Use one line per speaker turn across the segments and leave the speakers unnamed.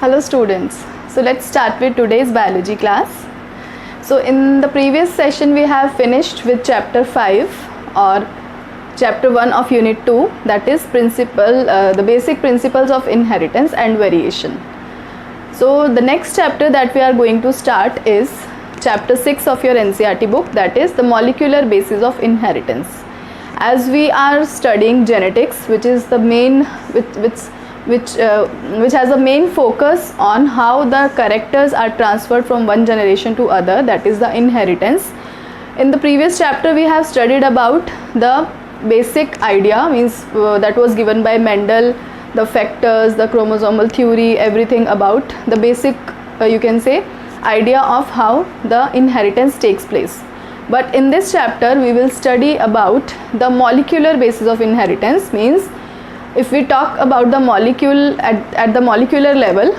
Hello students. So let's start with today's biology class. So in the previous session we have finished with chapter 5 or chapter 1 of unit 2, that is the basic principles of inheritance and variation. So the next chapter that we are going to start is chapter 6 of your NCERT book, that is the molecular basis of inheritance. As we are studying genetics, which is the main which has a main focus on how the characters are transferred from one generation to other, that is the inheritance. In the previous chapter we have studied about the basic idea, means that was given by Mendel, the factors, the chromosomal theory, everything about the basic you can say idea of how the inheritance takes place. But in this chapter we will study about the molecular basis of inheritance, means if we talk about the molecule at the molecular level,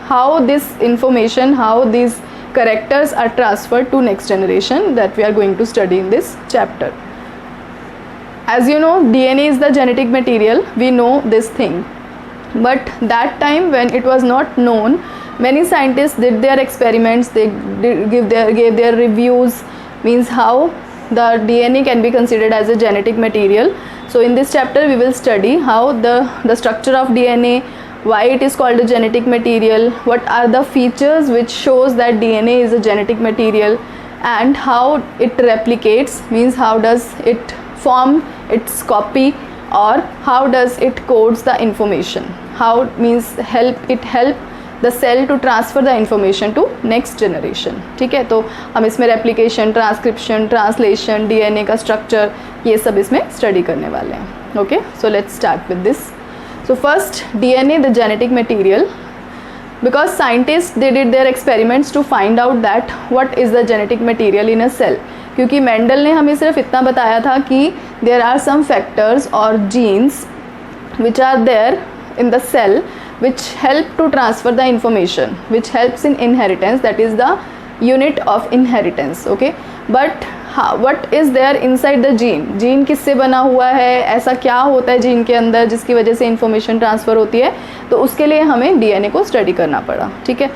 how this information, how these characters are transferred to next generation, that we are going to study in this chapter. As you know, DNA is the genetic material, we know this thing, but that time when it was not known, many scientists did their experiments, they gave their reviews, means how the DNA can be considered as a genetic material. So in this chapter we will study how the structure of DNA, why it is called a genetic material, what are the features which shows that DNA is a genetic material, and how it replicates, means how does it form its copy, or how does it codes the information, how means help the cell to transfer the information to next generation. ठीक है, तो हम इसमें replication, transcription, translation, DNA का structure, ये सब इसमें study करने वाले हैं. Okay, so let's start with this. So first, DNA, the genetic material, because scientists they did their experiments to find out that what is the genetic material in a cell. क्योंकि Mendel ने हमें सिर्फ इतना बताया था कि there are some factors or genes which are there in the cell which help to transfer the information, which helps in inheritance, that is the unit of inheritance. Okay, but what is there inside the gene? Gene किससे बना हुआ है, ऐसा क्या होता है gene के अंदर जिसकी वजह से इंफॉर्मेशन ट्रांसफ़र होती है, तो उसके लिए हमें डीएनए को स्टडी करना पड़ा. ठीक है,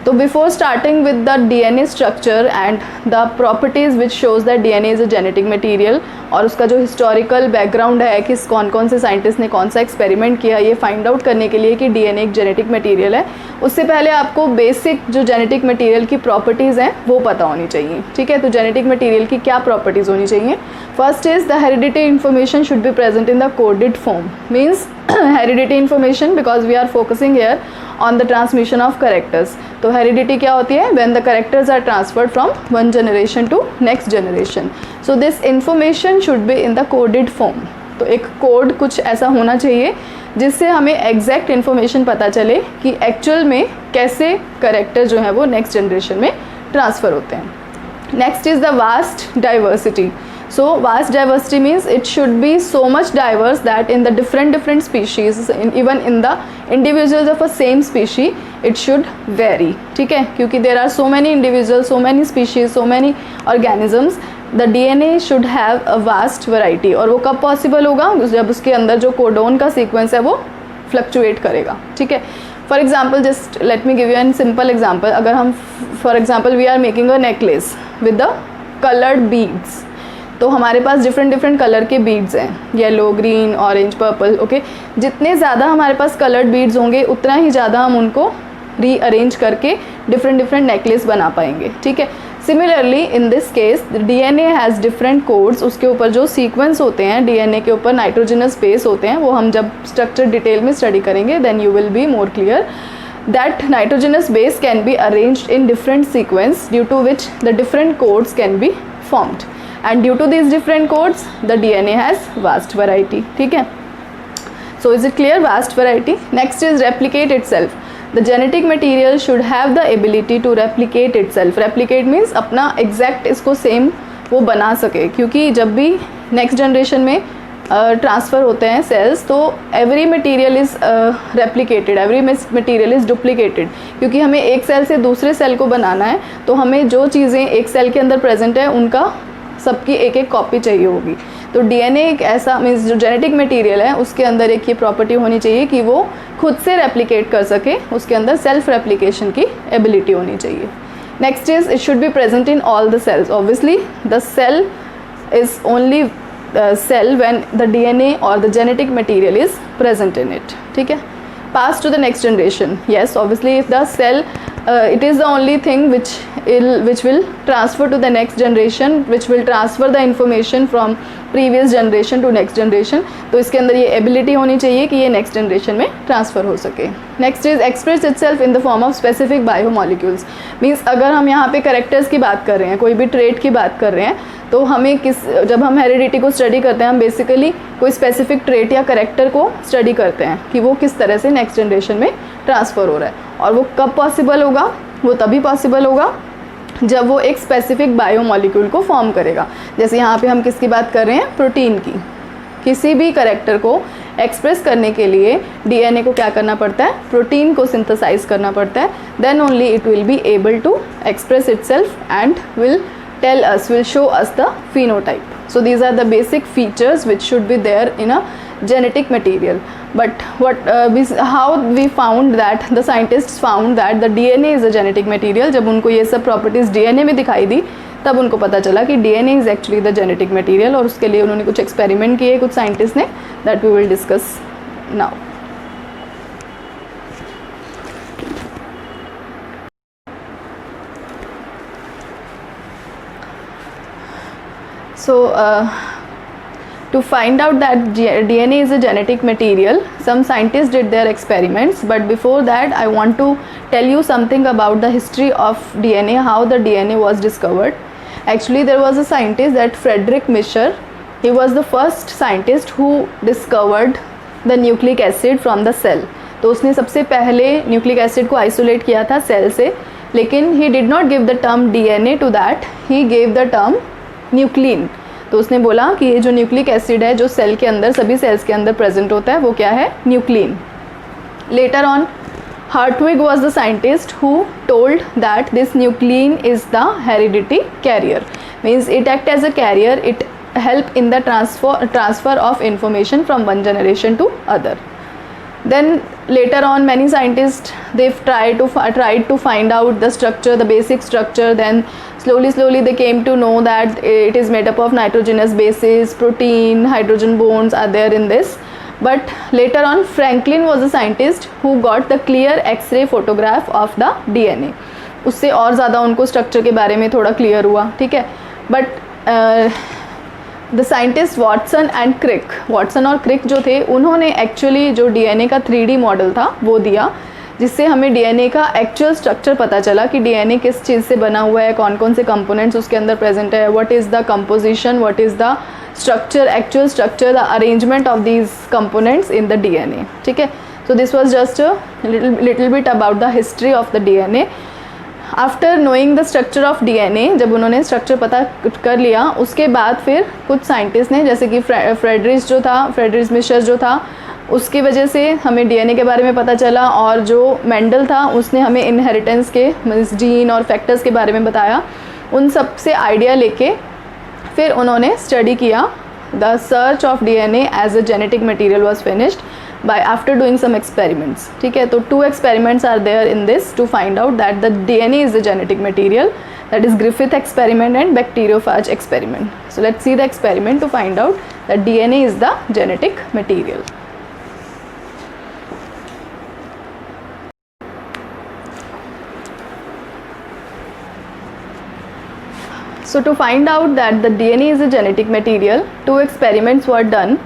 तो before starting with the DNA structure and the properties which shows that DNA is a genetic material, और उसका जो हिस्टोरिकल बैकग्राउंड है कि कौन कौन से साइंटिस्ट ने कौन सा एक्सपेरिमेंट किया, ये फाइंड आउट करने के लिए कि डीएनए एक जेनेटिक मटेरियल है, उससे पहले आपको बेसिक जो जेनेटिक मटेरियल की प्रॉपर्टीज़ हैं वो पता होनी चाहिए. ठीक है, तो जेनेटिक मटेरियल की क्या प्रॉपर्टीज़ होनी चाहिए? First is the heredity information should be present in the coded form, means heredity information, because we are focusing here on the transmission of characters. तो heredity क्या होती है? When the characters are transferred from one generation to next generation. So this information should be in the coded form. तो एक code कुछ ऐसा होना चाहिए जिससे हमें एग्जैक्ट इन्फॉर्मेशन पता चले कि एक्चुअल में कैसे करेक्टर जो है वो नेक्स्ट जनरेशन में ट्रांसफ़र होते हैं. Next is the vast diversity. So vast diversity means it should be so much diverse that in the different species, even in the individuals of a same species, it should vary. ठीक है, क्योंकि there are so many individuals, so many species, so many organisms, the DNA should have a vast variety. और वो कब possible होगा? जब उसके अंदर जो कोडोन का सीक्वेंस है वो फ्लक्चुएट करेगा. ठीक है, for example just let me give you an simple example. अगर हम for example we are making a necklace with the coloured beads, तो हमारे पास डिफरेंट कलर के बीड्स हैं, yellow, green, orange, purple. Okay, जितने ज़्यादा हमारे पास कलर्ड बीड्स होंगे उतना ही ज़्यादा हम उनको रीअरेंज करके डिफरेंट नेकलेस बना पाएंगे. ठीक है, similarly in this case DNA has different codes. उसके ऊपर जो सीक्वेंस होते हैं, डीएनए के ऊपर नाइट्रोजनस बेस होते हैं, वो हम जब स्ट्रक्चर डिटेल में स्टडी करेंगे then you will be more clear that nitrogenous base can be arranged in different sequence due to which the different codes can be formed, and due to these different codes the DNA has vast variety. ठीक है, so is it clear? Vast variety. Next is replicate itself. The genetic material should have the ability to replicate itself. Replicate means अपना exact इसको same वो बना सके, क्योंकि जब भी next generation में ट्रांसफ़र होते हैं सेल्स, तो every material is replicated, every material is duplicated. क्योंकि हमें एक सेल से दूसरे सेल को बनाना है, तो हमें जो चीज़ें एक सेल के अंदर प्रेजेंट है उनका सबकी एक कॉपी चाहिए होगी. तो डीएनए एक ऐसा मीन्स जो जेनेटिक मटेरियल है उसके अंदर एक ये प्रॉपर्टी होनी चाहिए कि वो खुद से रेप्लिकेट कर सके, उसके अंदर सेल्फ रेप्लिकेशन की एबिलिटी होनी चाहिए. Next is it should be present in all the cells. Obviously the cell is only cell when the DNA or the genetic material is present in it. ठीक है. Pass to the next generation. Yes, obviously if the cell it is the only thing which will transfer to the next generation, which will transfer the information from previous generation to next generation. तो इसके अंदर ये ability होनी चाहिए कि ये next generation में transfer हो सके. Next is express itself in the form of specific biomolecules. Means अगर हम यहाँ पे characters की बात कर रहे हैं, कोई भी trait की बात कर रहे हैं, तो हमें जब हम हेरिडिटी को स्टडी करते हैं हम बेसिकली कोई स्पेसिफिक ट्रेट या करेक्टर को स्टडी करते हैं कि वो किस तरह से नेक्स्ट जनरेशन में ट्रांसफ़र हो रहा है. और वो कब पॉसिबल होगा? वो तभी पॉसिबल होगा जब वो एक स्पेसिफिक बायोमॉलिक्यूल को फॉर्म करेगा. जैसे यहाँ पे हम किसकी बात कर रहे हैं? प्रोटीन की. किसी भी करेक्टर को एक्सप्रेस करने के लिए डीएनए को क्या करना पड़ता है? प्रोटीन को सिंथेसाइज करना पड़ता है. Then only it will be able to express itself and will show us the phenotype. So these are the basic features which should be there in a genetic material. But how we found that the scientists found that the DNA is a genetic material. जब उनको ये सब properties DNA में दिखाई दी तब उनको पता चला कि DNA is actually the genetic material. और उसके लिए उन्होंने कुछ experiment किए कुछ scientists ने, that we will discuss now. So to find out that DNA is a genetic material, some scientists did their experiments, but before that I want to tell you something about the history of DNA, how the DNA was discovered. Actually there was a scientist, that Friedrich Miescher. He was the first scientist who discovered the nucleic acid from the cell. तो उसने सबसे पहले nucleic acid को isolate किया था cell से, लेकिन he did not give the term DNA to that, he gave the term nuclein. तो उसने बोला कि ये जो न्यूक्लिक एसिड है जो सेल के अंदर सभी सेल्स के अंदर प्रेजेंट होता है वो क्या है? Nuclein. Later on Hartwig was the scientist who told that this nuclein is the heredity carrier. Means it act as a carrier, it help in the transfer of information from one generation to other. Then later on many scientists they've tried to find out the structure, the basic structure. Then slowly they came to know that it is made up of nitrogenous bases, protein, hydrogen bonds are there in this. But later on Franklin was a scientist who got the clear X-ray photograph of the DNA. उससे और ज़्यादा उनको structure के बारे में थोड़ा clear हुआ. ठीक है. But the scientist Watson and Crick, Watson और क्रिक जो थे उन्होंने एक्चुअली जो डीएनए का 3D मॉडल था वो दिया, जिससे हमें डीएनए का एक्चुअल स्ट्रक्चर पता चला कि डीएनए किस चीज़ से बना हुआ है, कौन कौन से कंपोनेंट्स उसके अंदर प्रेजेंट है, what is the composition, what is the structure, actual structure, the arrangement of these components in the DNA. ठीक है. So this was just a little bit about the history of the DNA. After knowing the structure of DNA, जब उन्होंने structure पता कर लिया उसके बाद फिर कुछ साइंटिस्ट ने, जैसे कि फ्रेडरिक मिशर जो था उसकी वजह से हमें डीएनए के बारे में पता चला, और जो मेंडल था उसने हमें इनहेरिटेंस के जीन और फैक्टर्स के बारे में बताया. उन सब से आइडिया लेके फिर उन्होंने स्टडी किया. The search of DNA as a genetic material was finished by after doing some experiments. ठीक है. तो 2 experiments are there in this to find out that the DNA is a genetic material, that is Griffith experiment and bacteriophage experiment. So let's see the experiment to find out that DNA is the genetic material. So to find out that the DNA is a genetic material, 2 experiments were done.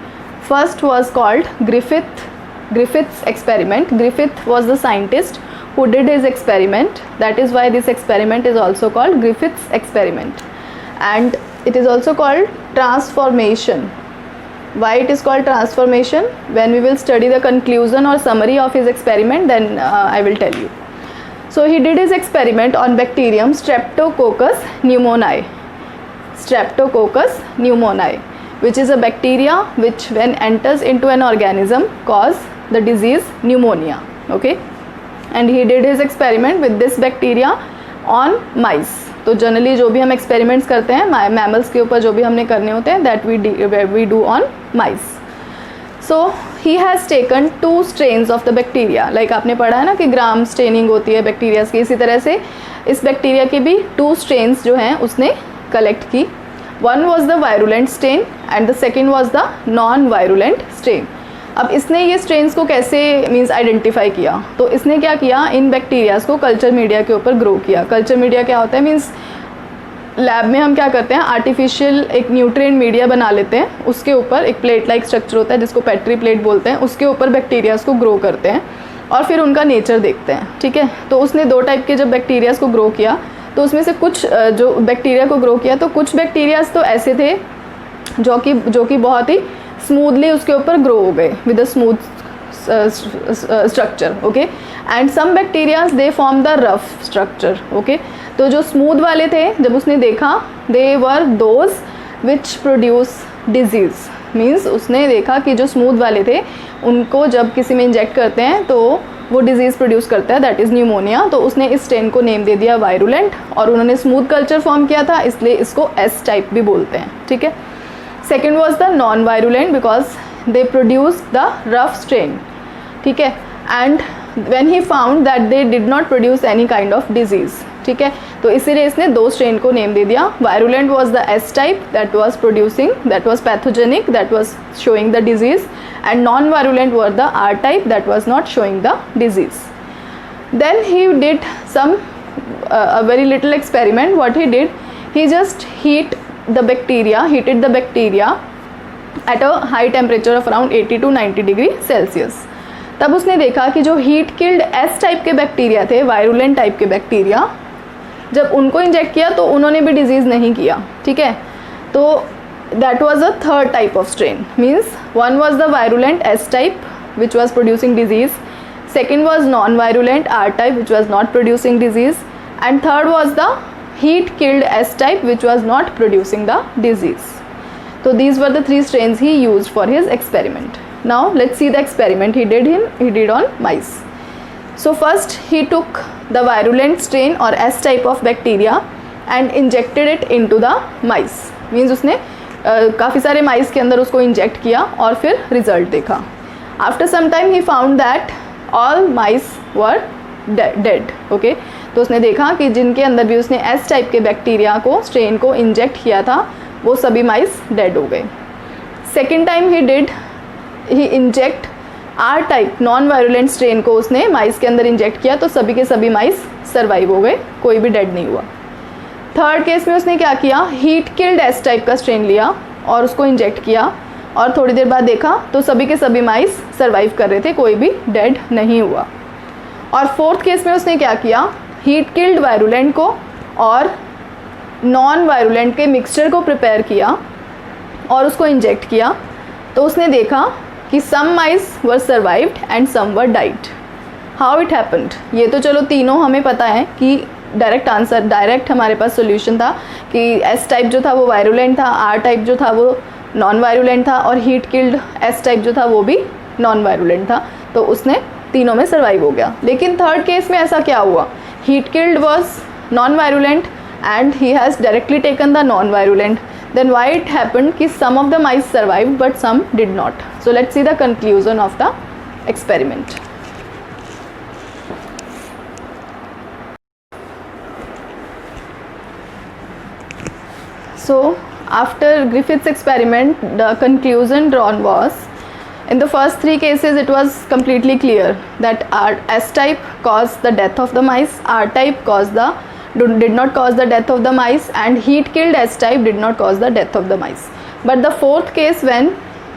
First was called Griffith's experiment. Griffith was the scientist who did his experiment. That is why this experiment is also called Griffith's experiment. And it is also called transformation. Why it is called transformation? When we will study the conclusion or summary of his experiment, then I will tell you. So he did his experiment on bacterium Streptococcus pneumoniae. Streptococcus pneumoniae, which is a bacteria which when enters into an organism cause the disease pneumonia. Okay. And he did his experiment with this bacteria on mice. तो generally जो भी हम experiments करते हैं mammals के ऊपर जो भी हमने करने होते हैं that we do on mice. So he has taken 2 strains of the bacteria. Like आपने पढ़ा है ना कि ग्राम स्टेनिंग होती है बैक्टीरियाज की, इसी तरह से इस बैक्टीरिया की भी 2 स्ट्रेन्स जो हैं उसने कलेक्ट की. One was the virulent strain and the second was the non virulent strain. अब इसने ये स्ट्रेन्स को कैसे मीन्स आइडेंटिफाई किया, तो इसने क्या किया, इन बैक्टीरियाज को कल्चर मीडिया के ऊपर ग्रो किया. कल्चर मीडिया क्या होता है, मीन्स लैब में हम क्या करते हैं, आर्टिफिशियल एक न्यूट्रिएंट मीडिया बना लेते हैं, उसके ऊपर एक प्लेट लाइक स्ट्रक्चर होता है जिसको पेट्री प्लेट बोलते हैं, उसके ऊपर बैक्टीरियाज को ग्रो करते हैं और फिर उनका नेचर देखते हैं. ठीक है, तो उसने 2 टाइप के जब बैक्टीरियाज को ग्रो किया तो उसमें से कुछ जो बैक्टीरिया को ग्रो किया तो कुछ बैक्टीरियाज तो ऐसे थे जो कि बहुत ही स्मूथली उसके ऊपर ग्रो हो गए with a smooth structure. Okay, and some bacterias they form the rough structure. Okay, तो जो स्मूथ वाले थे जब उसने देखा they were those which produce disease. Means उसने देखा कि जो स्मूथ वाले थे उनको जब किसी में इंजेक्ट करते हैं तो वो डिजीज़ प्रोड्यूस करता है, दैट इज़ न्यूमोनिया. तो उसने इस स्ट्रेन को नेम दे दिया वायरुलेंट और उन्होंने स्मूथ कल्चर फॉर्म किया था, इसलिए इसको एस टाइप भी बोलते हैं. ठीक है. Second was the non virulent because they produce the rough strain. ठीक है, and when he found that they did not produce any kind of disease. ठीक है, तो इसीलिए इसने 2 स्ट्रेन को नेम दे दिया. Virulent was the S type that was producing, that was pathogenic, that was showing the disease, and non-virulent were the R type that was not showing the disease. Then he did some a very little experiment. What he did, he just heated the bacteria at a high temperature of around 80 to 90 degree Celsius. तब उसने देखा कि जो heat killed S type के bacteria थे, virulent type के bacteria, जब उनको इंजेक्ट किया तो उन्होंने भी डिजीज़ नहीं किया. ठीक है, तो that was a third type of strain. Means one was the virulent S type which was producing disease, second was non-virulent R type which was not producing disease, and third was the heat killed S type which was not producing the disease. So these were the 3 strains he used for his experiment. Now let's see the experiment he did on mice. So first he took the virulent strain or S type of bacteria and injected it into the mice. Means उसने काफ़ी सारे माइस के अंदर उसको inject किया और फिर result देखा. After some time he found that all mice were dead. Okay, तो उसने देखा कि जिनके अंदर भी उसने एस टाइप के बैक्टीरिया को स्ट्रेन को इंजेक्ट किया था वो सभी माइस डेड हो गए. Second time he inject R type non virulent strain को उसने माइस के अंदर इंजेक्ट किया तो सभी के सभी माइस सर्वाइव हो गए, कोई भी डेड नहीं हुआ. थर्ड केस में उसने क्या किया, हीट किल्ड एस टाइप का स्ट्रेन लिया और उसको इंजेक्ट किया और थोड़ी देर बाद देखा तो सभी के सभी माइस सर्वाइव कर रहे थे, कोई भी डेड नहीं हुआ. और फोर्थ केस में उसने क्या किया, हीट किल्ड वायरुलेंट को और नॉन वायरुलेंट के मिक्सचर को प्रिपेयर किया और उसको इंजेक्ट किया तो उसने देखा कि some mice were survived and some were died. How it happened, ये तो चलो तीनों हमें पता है कि डायरेक्ट हमारे पास सोल्यूशन था कि एस टाइप जो था वो वायरुलेंट था, आर टाइप जो था वो नॉन वायरुलेंट था और हीट किल्ड एस टाइप जो था वो भी नॉन वायरुलेंट था, तो उसने तीनों में सर्वाइव हो गया. लेकिन थर्ड केस में ऐसा क्या हुआ, heat killed was non virulent and he has directly taken the non virulent. Then why it happened कि some of the mice survived but some did not. So let's see the conclusion of the experiment. So after Griffith's experiment, the conclusion drawn was, in the first 3 cases it was completely clear that S type caused the death of the mice, R type did not cause the death of the mice, and heat killed S type did not cause the death of the mice. But the fourth case, when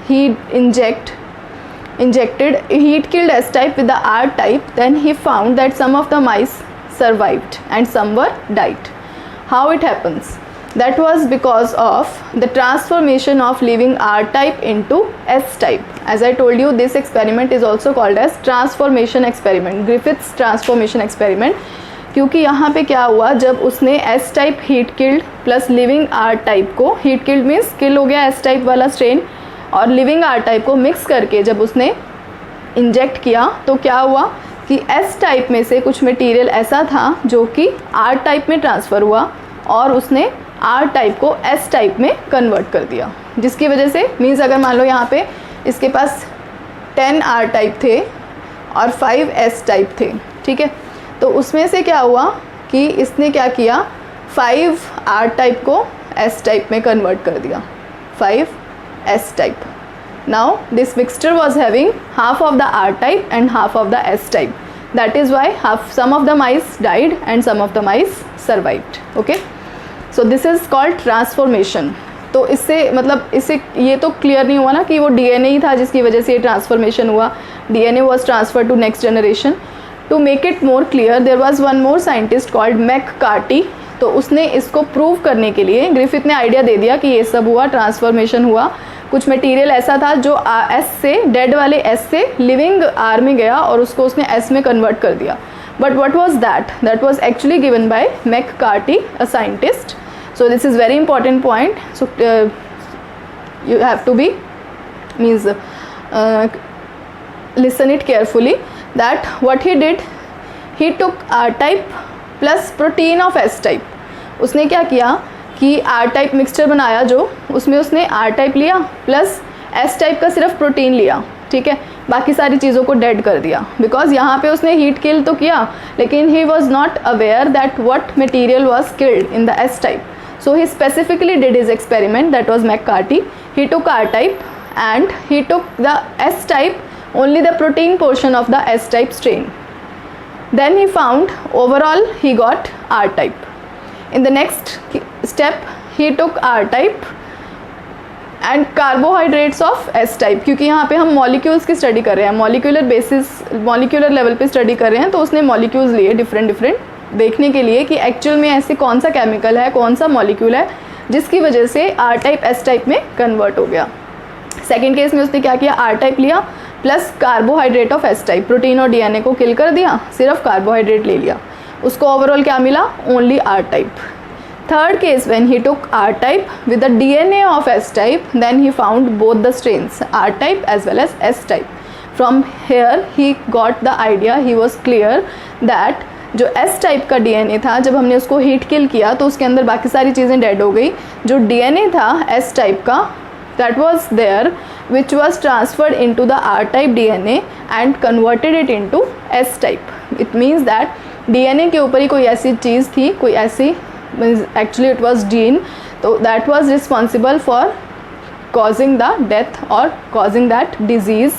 he injected heat killed S type with the R type, then he found that some of the mice survived and some were died. How it happens? That was because of the transformation of living R type into S type. As I told you, this experiment is also called as transformation experiment, Griffith's transformation experiment. क्योंकि यहाँ पे क्या हुआ, जब उसने S type heat killed plus living R type को, heat killed means किल हो गया S टाइप वाला स्ट्रेन, और लिविंग R टाइप को मिक्स करके जब उसने इंजेक्ट किया तो क्या हुआ कि S टाइप में से कुछ मटेरियल ऐसा था जो कि R टाइप में ट्रांसफ़र हुआ और उसने R टाइप को S टाइप में कन्वर्ट कर दिया, जिसकी वजह से मीन्स अगर मान लो यहाँ पे इसके पास 10 R टाइप थे और 5 S टाइप थे, ठीक है, तो उसमें से क्या हुआ कि इसने क्या किया, 5 R टाइप को S टाइप में कन्वर्ट कर दिया, 5 S type. Now this mixture was having half of the R type and half of the S type. That is why some of the mice died and some of the mice survived. Okay. So this is called transformation. तो इससे मतलब इससे ये तो clear नहीं हुआ ना कि वो DNA ही था जिसकी वजह से ये ट्रांसफॉर्मेशन हुआ. DNA was transferred to next generation. To make it more clear, there was one more scientist called McCarthy. तो उसने इसको प्रूव करने के लिए, ग्रिफिथ ने आइडिया दे दिया कि ये सब हुआ, ट्रांसफॉर्मेशन हुआ, कुछ मटेरियल ऐसा था जो एस से, डेड वाले एस से लिविंग आर में गया और उसको उसने एस में कन्वर्ट कर दिया. But what was that? That was actually given by McCarty, a scientist. So this is very important point. So you have to be means listen it carefully, that what he did, he took R type plus protein of S type. उसने क्या किया कि are type mixture बनाया, जो उसमें उसने are type लिया plus S type का सिर्फ प्रोटीन लिया, ठीक है, बाकी सारी चीज़ों को डेड कर दिया. बिकॉज यहाँ पे उसने हीट किल तो किया, लेकिन he was not aware that what material was killed in the S type. So he specifically did his experiment, that was McCarty. He took R type and he took the S type, only the protein portion of the S type strain. Then he found overall he got R type. In the next step he took R type and carbohydrates of S type, क्योंकि यहाँ पे हम molecules की study कर रहे हैं, molecular basis, molecular level पे study कर रहे हैं, तो उसने मॉलिक्यूल्स लिए डिफरेंट देखने के लिए कि एक्चुअल में ऐसे कौन सा केमिकल है, कौन सा मॉलिक्यूल है जिसकी वजह से R टाइप S टाइप में कन्वर्ट हो गया. सेकेंड केस में उसने क्या किया, आर टाइप लिया plus carbohydrate of S type, protein और डीएनए को किल कर दिया, सिर्फ कार्बोहाइड्रेट ले लिया, उसको ओवरऑल क्या मिला, only R type. Third case when he took R type with the DNA of S type, then he found both the strains, R type as well as S type. From here he got the idea, he was clear that जो S type का DNA था, जब हमने उसको heat kill किया तो उसके अंदर बाकी सारी चीज़ें डेड हो गई. जो डीएनए था एस टाइप का, that was there, which was transferred into the R type DNA and converted it into S type. It means that DNA के ऊपर ही कोई ऐसी चीज़ थी, कोई ऐसी, actually it was gene, तो that was responsible for causing the death or causing that disease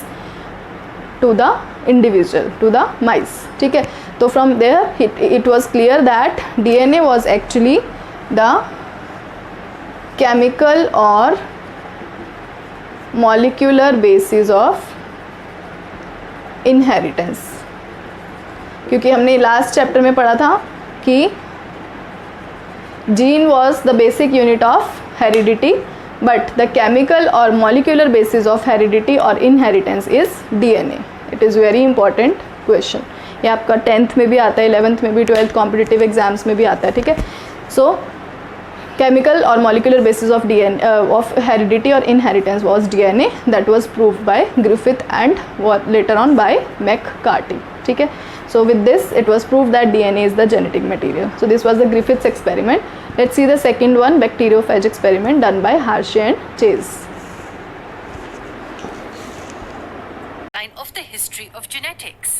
to the individual, to the mice. ठीक है, तो from there it was clear that DNA was actually the chemical or molecular basis of inheritance. क्योंकि हमने last chapter में पढ़ा था कि gene was the basic unit of heredity, but the chemical और मॉलिक्यूलर बेसिस ऑफ हेरिडिटी और inheritance is DNA. It is very important question. ये आपका 10th में भी आता है, 11th में भी, 12th कॉम्पिटिटिव एग्जाम्स में भी आता है, ठीक है. सो chemical or molecular basis of DNA of heredity or inheritance was DNA. That was proved by Griffith and later on by McCarthy. ठीक है. So with this it was proved that DNA is the genetic material. So this was the Griffith's experiment. Let's see the second one, bacteriophage experiment done by Hershey and Chase.
Of the history of genetics.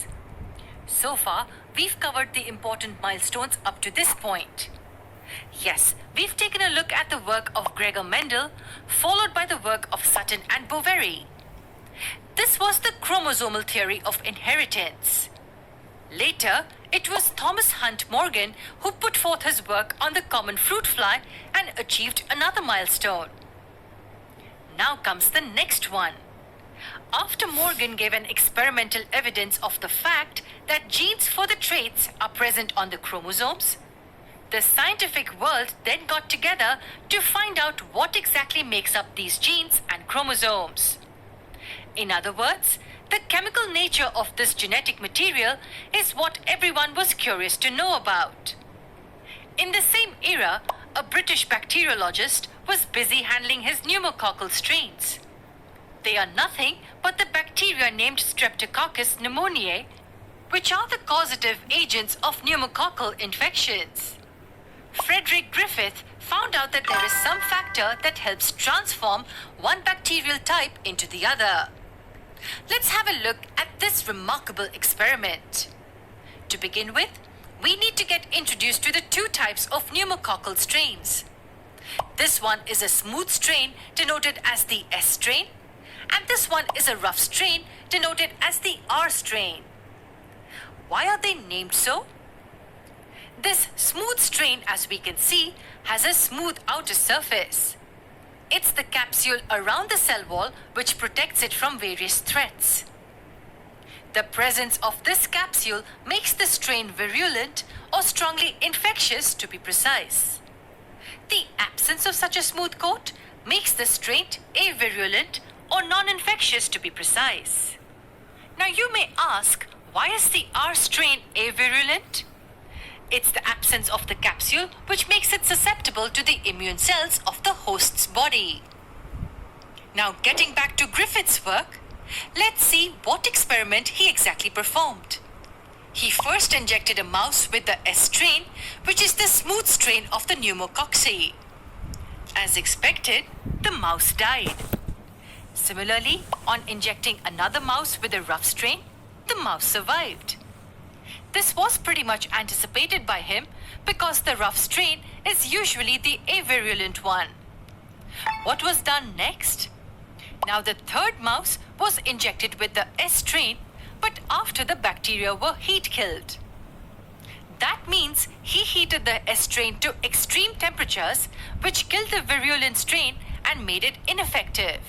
So far we've covered the important milestones up to this point. Yes, we've taken a look at the work of Gregor Mendel, followed by the work of Sutton and Boveri. This was the chromosomal theory of inheritance. Later, it was Thomas Hunt Morgan who put forth his work on the common fruit fly and achieved another milestone. Now comes the next one. After Morgan gave an experimental evidence of the fact that genes for the traits are present on the chromosomes, the scientific world then got together to find out what exactly makes up these genes and chromosomes. In other words, the chemical nature of this genetic material is what everyone was curious to know about. In the same era, a British bacteriologist was busy handling his pneumococcal strains. They are nothing but the bacteria named Streptococcus pneumoniae, which are the causative agents of pneumococcal infections. Frederick Griffith found out that there is some factor that helps transform one bacterial type into the other. Let's have a look at this remarkable experiment. To begin with, we need to get introduced to the two types of pneumococcal strains. This one is a smooth strain denoted as the S strain, and this one is a rough strain denoted as the R strain. Why are they named so? This smooth strain, as we can see, has a smooth outer surface. It's the capsule around the cell wall which protects it from various threats. The presence of this capsule makes the strain virulent or strongly infectious, to be precise. The absence of such a smooth coat makes the strain avirulent or non-infectious, to be precise. Now you may ask, why is the R strain avirulent? It's the absence of the capsule which makes it susceptible to the immune cells of the host's body. Now getting back to Griffith's work, let's see what experiment he exactly performed. He first injected a mouse with the S strain, which is the smooth strain of the pneumococci. As expected, the mouse died. Similarly, on injecting another mouse with a rough strain, the mouse survived. This was pretty much anticipated by him because the rough strain is usually the avirulent one. What was done next? Now the third mouse was injected with the S strain, but after the bacteria were heat killed. That means he heated the S strain to extreme temperatures, which killed the virulent strain and made it ineffective.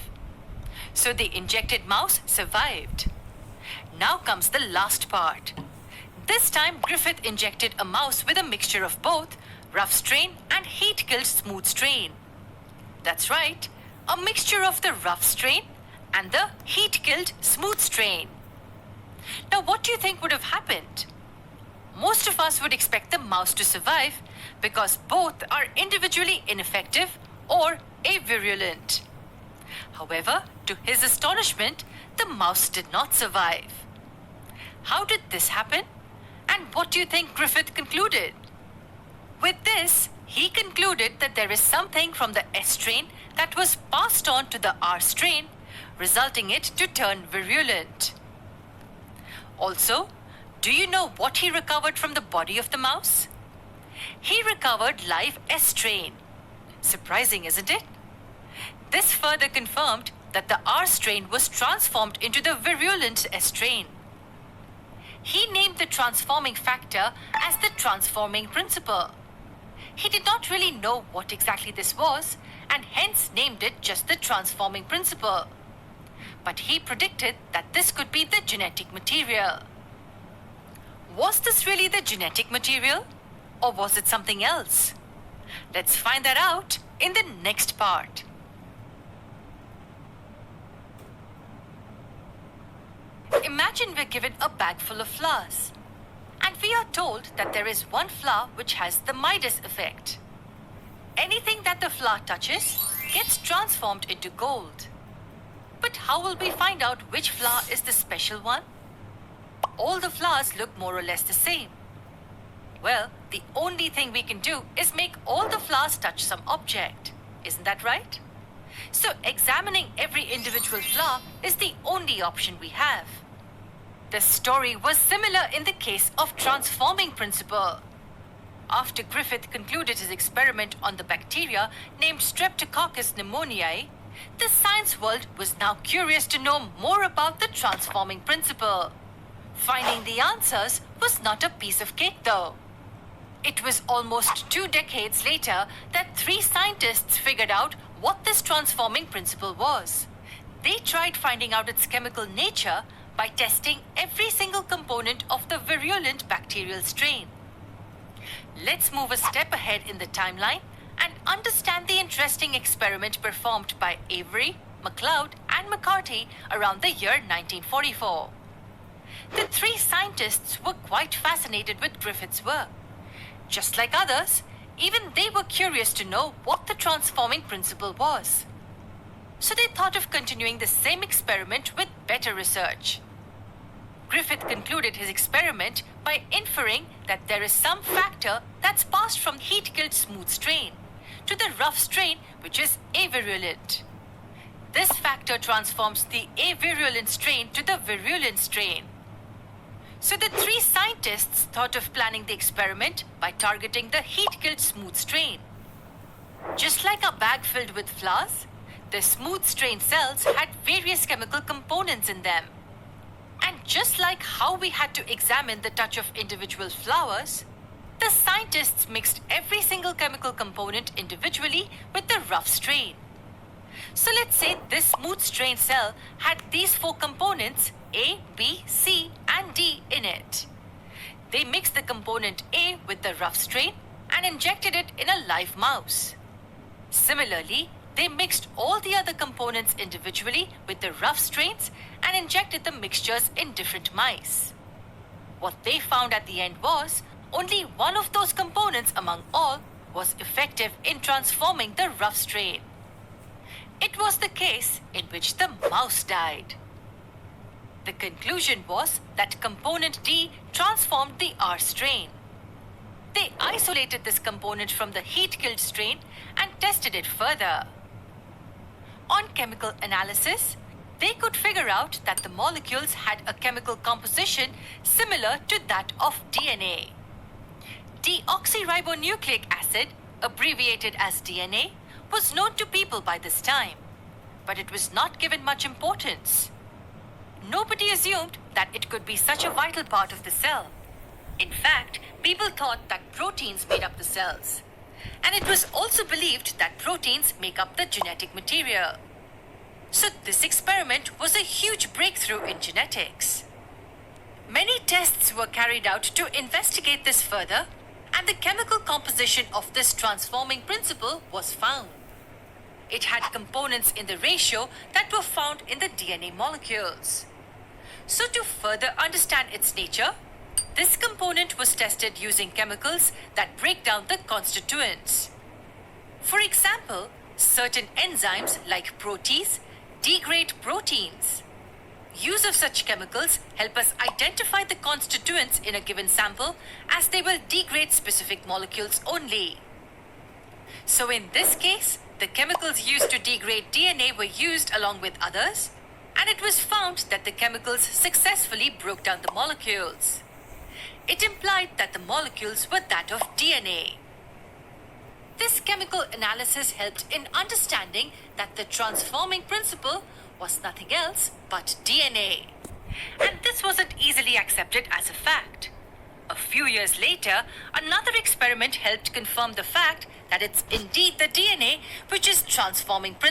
So the injected mouse survived. Now comes the last part. This time Griffith injected a mouse with a mixture of both rough strain and heat-killed smooth strain. That's right, a mixture of the rough strain and the heat-killed smooth strain. Now what do you think would have happened? Most of us would expect the mouse to survive because both are individually ineffective or avirulent. However, to his astonishment, the mouse did not survive. How did this happen? And what do you think Griffith concluded? With this, he concluded that there is something from the S strain that was passed on to the R strain, resulting it to turn virulent. Also, do you know what he recovered from the body of the mouse? He recovered live S strain. Surprising, isn't it? This further confirmed that the R strain was transformed into the virulent S strain. He named the transforming factor as the transforming principle. He did not really know what exactly this was and hence named it just the transforming principle. But he predicted that this could be the genetic material. Was this really the genetic material? Or was it something else? Let's find that out in the next part. Imagine we're given a bag full of flowers, and we are told that there is one flower which has the Midas effect. Anything that the flower touches gets transformed into gold. But how will we find out which flower is the special one? All the flowers look more or less the same. Well, the only thing we can do is make all the flowers touch some object. Isn't that right? So examining every individual flower is the only option we have. The story was similar in the case of transforming principle. After Griffith concluded his experiment on the bacteria named Streptococcus pneumoniae, the science world was now curious to know more about the transforming principle. Finding the answers was not a piece of cake though. It was almost 2 decades later that 3 scientists figured out what this transforming principle was. They tried finding out its chemical nature by testing every single component of the virulent bacterial strain. Let's move a step ahead in the timeline and understand the interesting experiment performed by Avery, MacLeod, and McCarty around the year 1944. The 3 scientists were quite fascinated with Griffith's work. Just like others, even they were curious to know what the transforming principle was. So they thought of continuing the same experiment with better research. Griffith concluded his experiment by inferring that there is some factor that's passed from heat-killed smooth strain to the rough strain, which is avirulent. This factor transforms the avirulent strain to the virulent strain. So the three scientists thought of planning the experiment by targeting the heat-killed smooth strain. Just like a bag filled with flowers, the smooth strain cells had various chemical components in them. And just like how we had to examine the touch of individual flowers, the scientists mixed every single chemical component individually with the rough strain. So let's say this smooth strain cell had these four components A, B, C and D in it. They mixed the component A with the rough strain and injected it in a live mouse. Similarly, they mixed all the other components individually with the rough strains and injected the mixtures in different mice. What they found at the end was only one of those components among all was effective in transforming the rough strain. It was the case in which the mouse died. The conclusion was that component D transformed the R strain. They isolated this component from the heat-killed strain and tested it further. On chemical analysis, they could figure out that the molecules had a chemical composition similar to that of DNA. Deoxyribonucleic acid, abbreviated as DNA, was known to people by this time, but it was not given much importance. Nobody assumed that it could be such a vital part of the cell. In fact, people thought that proteins made up the cells. And it was also believed that proteins make up the genetic material. So this experiment was a huge breakthrough in genetics. Many tests were carried out to investigate this further, and the chemical composition of this transforming principle was found. It had components in the ratio that were found in the DNA molecules. So to further understand its nature, this component was tested using chemicals that break down the constituents. For example, certain enzymes like protease degrade proteins. Use of such chemicals help us identify the constituents in a given sample, as they will degrade specific molecules only. So in this case, the chemicals used to degrade DNA were used along with others, and it was found that the chemicals successfully broke down the molecules. It implied that the molecules were that of DNA. This chemical analysis helped in understanding that the transforming principle was nothing else but DNA. And this wasn't easily accepted as a fact. A few years later, another experiment helped confirm the fact that it's indeed the DNA which is transforming principle.